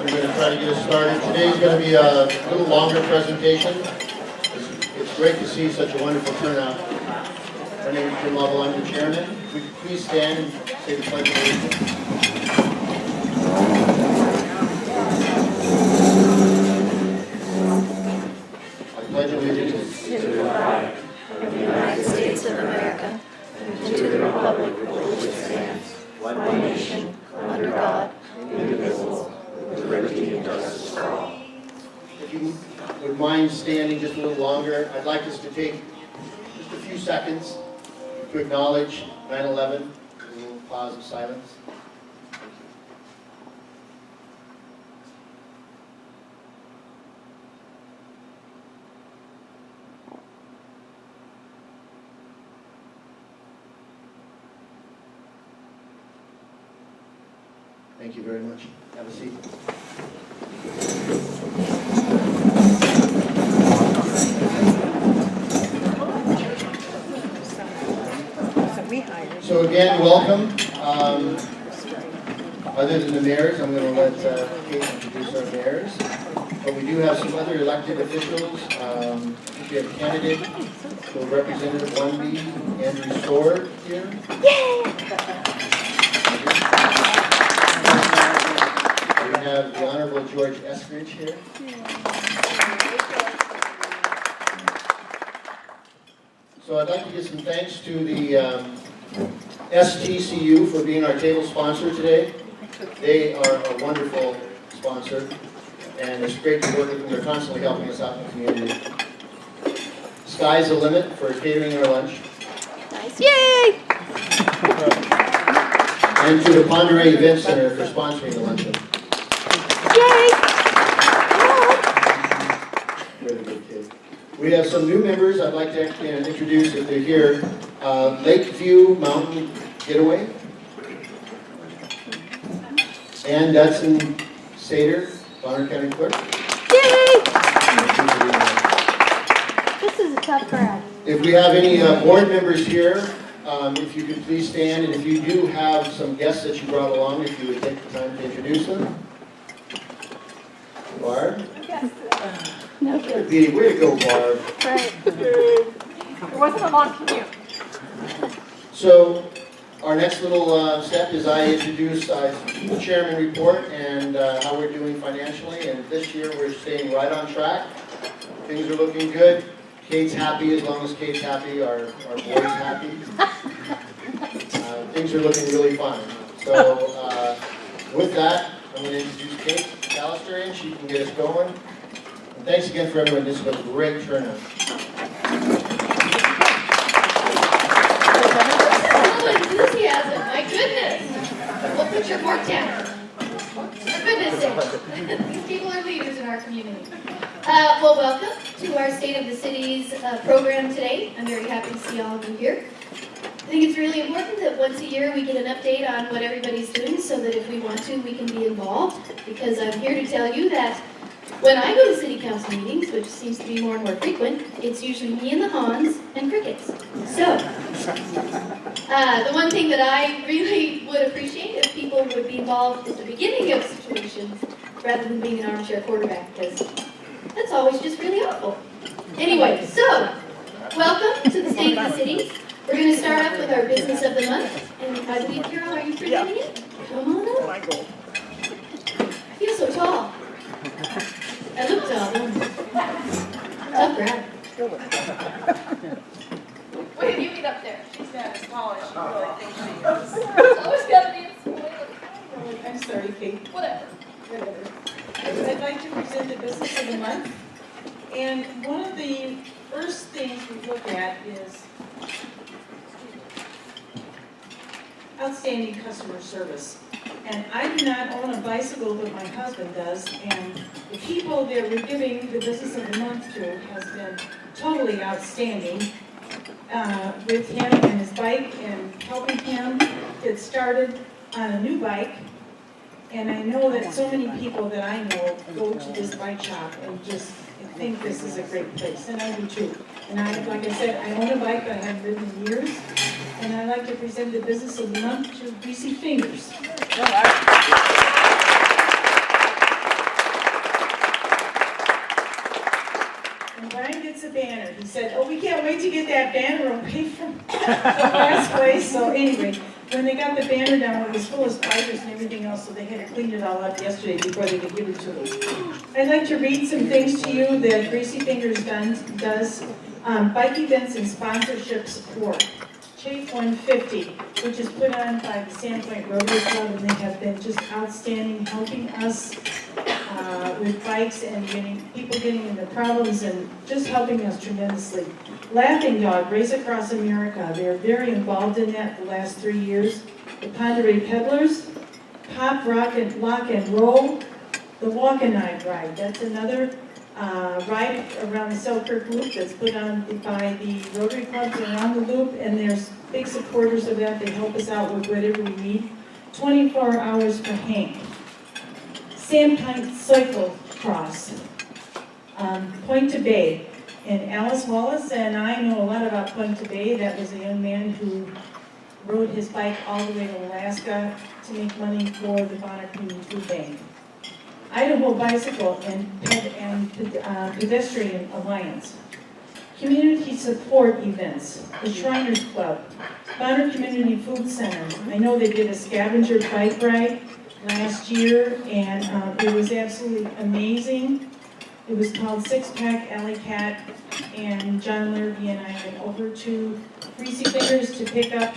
I'm going to try to get us started. Today's going to be a little longer presentation. It's great to see such a wonderful turnout. My name is Jim Lovell. I'm the chairman. Would you please stand and say the pledge of allegiance? I pledge allegiance to the flag of the United States of America and to the republic for which it stands, one nation, under God, indivisible, with liberty and justice for all. If you would mind standing just a little longer, I'd like us to take just a few seconds to acknowledge 9/11, a little pause of silence. Thank you very much. Have a seat. So again, welcome. Other than the mayors, I'm going to let Kate introduce our mayors. But we do have some other elected officials. I think we have a candidate for Representative 1B, Andrew Sword here. We have the Honorable George Eskridge here. So I'd like to give some thanks to the STCU for being our table sponsor today. They are a wonderful sponsor, and it's great to work with them. They're constantly helping us out in the community. Sky's the limit for catering our lunch. Nice. Yay! And to the Ponderay Event Center for sponsoring the luncheon. Yay! Really good kid. We have some new members I'd like to introduce if they're here. Lakeview Mountain Getaway. And Dudson Sater, Bonner County Clerk. Yay! This is a tough crowd. If we have any board members here, if you could please stand, and if you do have some guests that you brought along, if you would take the time to introduce them. Barb? No good. Way to go, Barb. Right. It wasn't a long commute. So, our next little step is I introduce the chairman report and how we're doing financially. And this year we're staying right on track. Things are looking good. Kate's happy. As long as Kate's happy, our board's happy. Things are looking really fine. So, with that, I'm going to introduce Kate Callister, and she can get us going. And thanks again for everyone. This was a great turnout. Enthusiasm, my goodness. We'll put your fork down. For goodness sake. These people are leaders in our community. Well, welcome to our State of the Cities program today. I'm very happy to see all of you here. I think it's really important that once a year we get an update on what everybody's doing so that if we want to, we can be involved. Because I'm here to tell you that when I go to city council meetings, which seems to be more and more frequent, it's usually me and the Hans and crickets. So, the one thing that I really would appreciate if people would be involved at the beginning of situations rather than being an armchair quarterback, because that's always just really awful. Anyway, so, welcome to the State of the Cities. We're going to start off with our business of the month. And I believe, Carol, are you presenting it? Come on up. I feel so tall. I look tall, don't I? Tough crowd. Wait, you get up there. She's not as tall as she really thinks she is. It's always got to be in school. I'm sorry, Kate. Whatever. I'd like to present the business of the month. And one of the first things we look at is outstanding customer service. And I do not own a bicycle, but my husband does. And the people that we're giving the business of the month to has been totally outstanding with him and his bike and helping him get started on a new bike. And I know that so many people that I know go to this bike shop and just think this is a great place, and I do too. And I, like I said, I own a bike, but I haven't ridden in years. And I'd like to present the business of the month to Greasy Fingers. Brian gets a banner. He said, oh, we can't wait to get that banner away from the last place. So anyway, when they got the banner down, it was full of spiders and everything else, so they had to clean it all up yesterday before they could give it to us. I'd like to read some things to you that Greasy Fingers does. Bike events and sponsorship support. Chafe 150, which is put on by the Sandpoint Rotary Club, and they have been just outstanding, helping us with bikes and people getting into problems and just helping us tremendously. Laughing Dog, Race Across America, they're very involved in that the last 3 years. The Ponderay Peddlers, Pop, Rock, and Lock and Roll, the Walk and Night Ride, that's another ride around the Selkirk Loop that's put on by the Rotary Clubs around the loop, and there's big supporters of that. They help us out with whatever we need. 24 Hours for Hank. Sandpine Cycle Cross. Point to Bay. And Alice Wallace and I know a lot about Point to Bay. That was a young man who rode his bike all the way to Alaska to make money for the Bonner Community Food Bank. Idaho Bicycle and Pedestrian Alliance. Community support events, the Shriners Club, Bonner Community Food Center. I know they did a scavenger bike ride last year, and it was absolutely amazing. It was called Six Pack Alley Cat, and John Larrabee and I went over to Greasy Fingers to pick up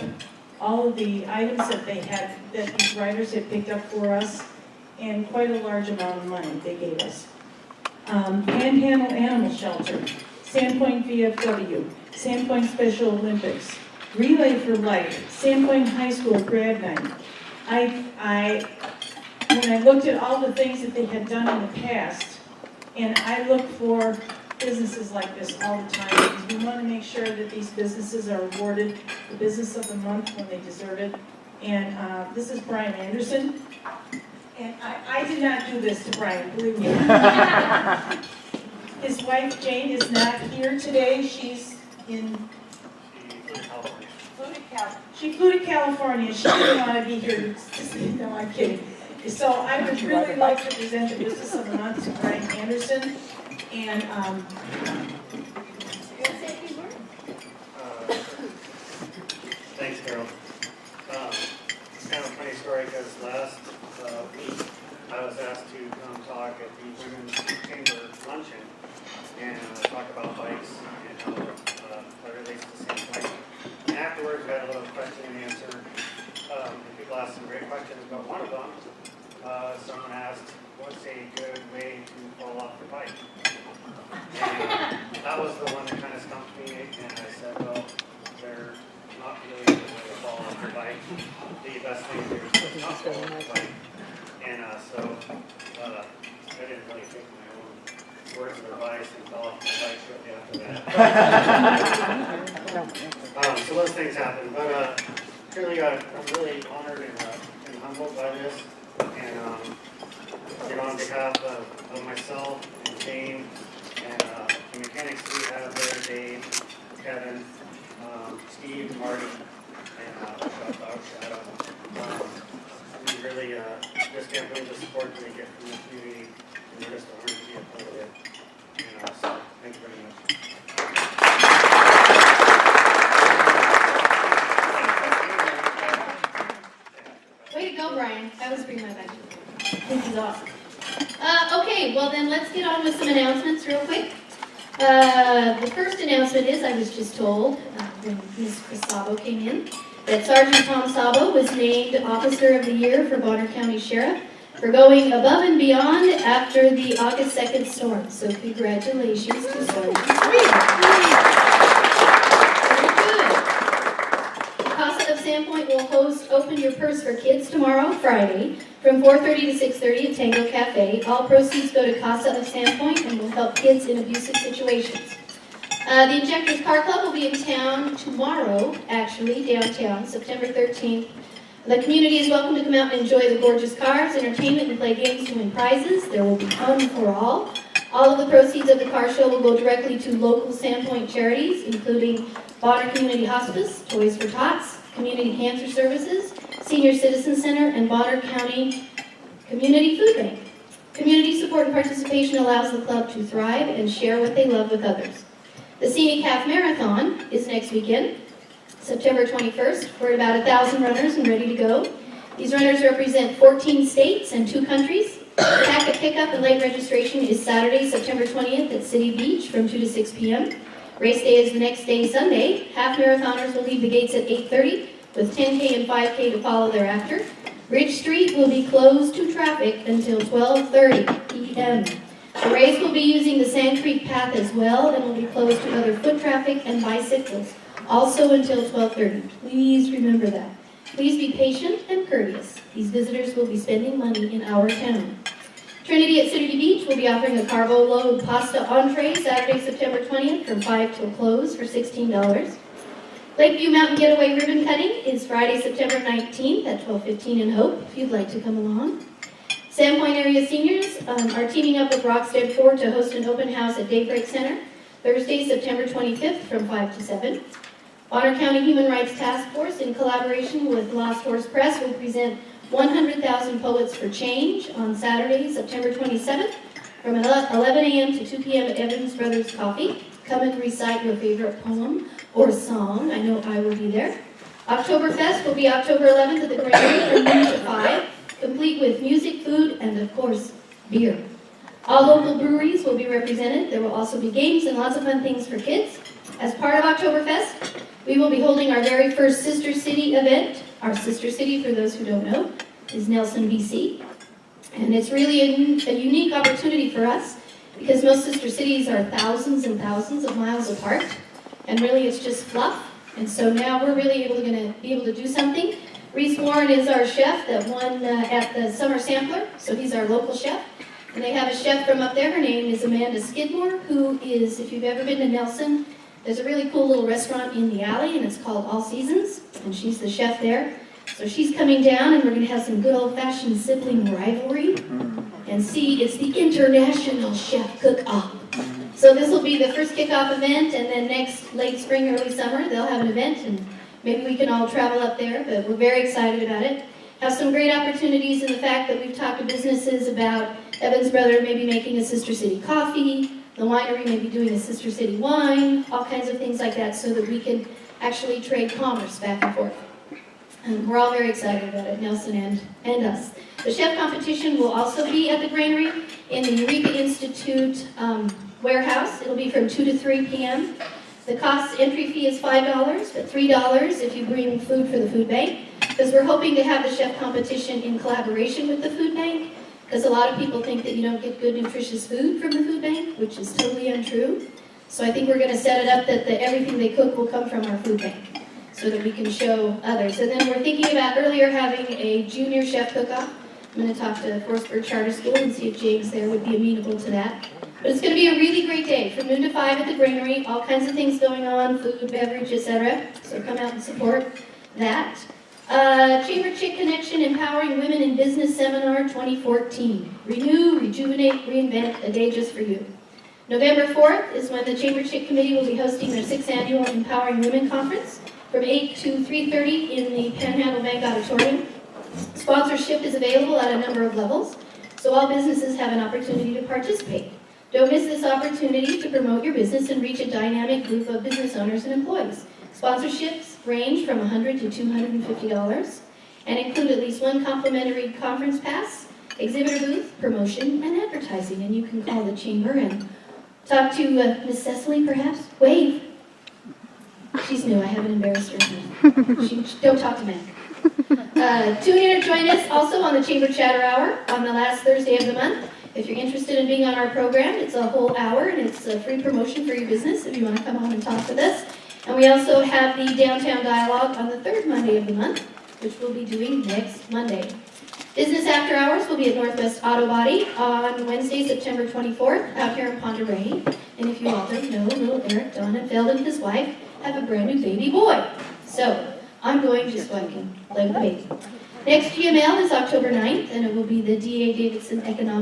all of the items that they had, that these riders had picked up for us, and quite a large amount of money they gave us. Panhandle Animal Shelter, Sandpoint VFW, Sandpoint Special Olympics, Relay for Life, Sandpoint High School Grad Night. When I looked at all the things that they had done in the past, and I look for businesses like this all the time, because we want to make sure that these businesses are awarded the Business of the Month when they deserve it. And this is Brian Anderson. And I did not do this to Brian, believe me. His wife, Jane, is not here today. She's in... She flew to California. She didn't want to be here. No, I'm kidding. So I would really like to present the Business of the Month to Brian Anderson. And thanks, Carol. It's kind of a funny story because last week I was asked to come talk at the Women's Chamber Luncheon and talk about bikes and how that relates to Sandpoint. And afterwards we had a little question and answer. And people asked some great questions, but one of them, someone asked, what's a good way to fall off the bike? And that was the one that kind of stumped me, and I said, well, they're not really a good way to fall off the bike. The best thing to do is not fall off the bike. And so I didn't really take my own words of advice and fell off my bike shortly after that. So those things happen, but really, I'm really honored and humbled by this. And on behalf of myself and Jane and the mechanics we have there, Dave, Kevin, Steve, Marty, and Shadow, we really just can't believe the support that we get from the community, and we're just honored to be a part of it. And so, thank you very much. Way to go, Brian. I was bringing my back. This is awesome. Okay, well then let's get on with some announcements real quick. The first announcement is, I was just told when Ms. Sabo came in, that Sergeant Tom Sabo was named Officer of the Year for Bonner County Sheriff for going above and beyond after the August 2nd storm. So congratulations to Sergeant Sandpoint will host Open Your Purse for Kids tomorrow, Friday, from 4:30 to 6:30 at Tango Cafe. All proceeds go to Casa of Sandpoint and will help kids in abusive situations. The Injectors Car Club will be in town tomorrow, actually, downtown, September 13th. The community is welcome to come out and enjoy the gorgeous cars, entertainment, and play games to win prizes. There will be fun for all. All of the proceeds of the car show will go directly to local Sandpoint charities, including Bonner Community Hospice, Toys for Tots, Community Cancer Services, Senior Citizen Center, and Bonner County Community Food Bank. Community support and participation allows the club to thrive and share what they love with others. The Scenic Half Marathon is next weekend, September 21st. We're at about 1,000 runners and ready to go. These runners represent 14 states and 2 countries. Packet pickup and late registration is Saturday, September 20th at City Beach from 2 to 6 p.m. Race day is the next day, Sunday. Half marathoners will leave the gates at 8:30 with 10K and 5K to follow thereafter. Bridge Street will be closed to traffic until 12:30 p.m. The race will be using the Sand Creek path as well and will be closed to other foot traffic and bicycles, also until 12:30. Please remember that. Please be patient and courteous. These visitors will be spending money in our town. Trinity at City Beach will be offering a carbo load pasta entree Saturday, September 20th from 5 till close for $16. Lakeview Mountain Getaway Ribbon Cutting is Friday, September 19th at 12:15 in Hope, if you'd like to come along. Sandpoint area seniors are teaming up with Rockstead Ford to host an open house at Daybreak Center, Thursday, September 25th from 5 to 7. Bonner County Human Rights Task Force, in collaboration with Lost Horse Press, will present 100,000 Poets for Change on Saturday, September 27th from 11 a.m. to 2 p.m. at Evans Brothers Coffee. Come and recite your favorite poem or song. I know I will be there. Oktoberfest will be October 11th at the Granary from noon to 5, complete with music, food, and of course, beer. All local breweries will be represented. There will also be games and lots of fun things for kids. As part of Oktoberfest, we will be holding our very first Sister City event. Our sister city, for those who don't know, is Nelson, BC. And it's really a unique opportunity for us because most sister cities are thousands and thousands of miles apart. And really it's just fluff. And so now we're really going to be able to do something. Reese Warren is our chef that won at the Summer Sampler. So he's our local chef. And they have a chef from up there. Her name is Amanda Skidmore, who is, if you've ever been to Nelson, there's a really cool little restaurant in the alley, and it's called All Seasons, and she's the chef there. So she's coming down, and we're going to have some good old-fashioned sibling rivalry. And see, it's the International Chef Cook-Off. So this will be the first kickoff event, and then next late spring, early summer, they'll have an event, and maybe we can all travel up there, but we're very excited about it. Have some great opportunities in the fact that we've talked to businesses about Evans Brother maybe making a Sister City coffee, the winery may be doing a Sister City wine, all kinds of things like that so that we can actually trade commerce back and forth. And we're all very excited about it, Nelson and us. The chef competition will also be at the Granary in the Eureka Institute warehouse. It'll be from 2 to 3 p.m. The cost entry fee is $5, but $3 if you bring food for the food bank, because we're hoping to have the chef competition in collaboration with the food bank. Because a lot of people think that you don't get good, nutritious food from the food bank, which is totally untrue. So I think we're going to set it up that everything they cook will come from our food bank so that we can show others. And then we're thinking about earlier having a junior chef cook-off. I'm going to talk to Forsberg Charter School and see if James there would be amenable to that. But it's going to be a really great day from noon to 5 at the Granary. All kinds of things going on, food, beverage, etc. So come out and support that. Chamber Chick Connection Empowering Women in Business Seminar 2014. Renew, rejuvenate, reinvent, a day just for you. November 4th is when the Chamber Chick Committee will be hosting their 6th annual Empowering Women Conference from 8 to 3:30 in the Panhandle Bank Auditorium. Sponsorship is available at a number of levels, so all businesses have an opportunity to participate. Don't miss this opportunity to promote your business and reach a dynamic group of business owners and employees. Sponsorships range from $100 to $250 and include at least one complimentary conference pass, exhibitor booth, promotion, and advertising. And you can call the chamber and talk to Miss Cecily, perhaps. Wave. She's new. I haven't embarrassed her. Don't talk to Mac. Tune in or join us also on the Chamber Chatter Hour on the last Thursday of the month. If you're interested in being on our program, it's a whole hour, and it's a free promotion for your business if you want to come on and talk with us. And we also have the Downtown Dialogue on the third Monday of the month, which we'll be doing next Monday. Business After Hours will be at Northwest Auto Body on Wednesday, September 24th, out here in Ponderay. And if you all don't know, little Eric Donenfeld and his wife have a brand new baby boy. So I'm going just so I can play with the baby. Next GML is October 9th, and it will be the D.A. Davidson Economic